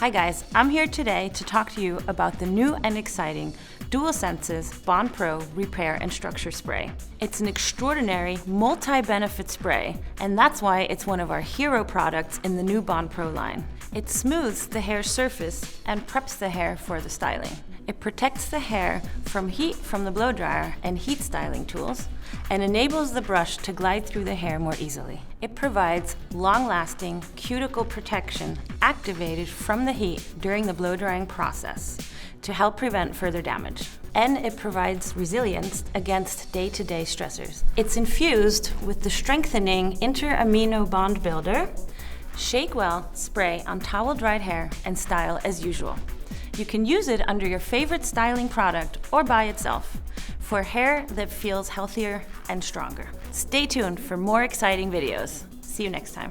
Hi guys, I'm here today to talk to you about the new and exciting Dualsenses Bond Pro Repair and Structure Spray. It's an extraordinary multi-benefit spray, and that's why it's one of our hero products in the new Bond Pro line. It smooths the hair's surface and preps the hair for the styling. It protects the hair from heat from the blow dryer and heat styling tools, and enables the brush to glide through the hair more easily. It provides long-lasting cuticle protection activated from the heat during the blow drying process to help prevent further damage. And it provides resilience against day-to-day stressors. It's infused with the strengthening Inter-Amino-Bond-Builder. Shake well, spray on towel-dried hair, and style as usual. You can use it under your favorite styling product or by itself for hair that feels healthier and stronger. Stay tuned for more exciting videos. See you next time.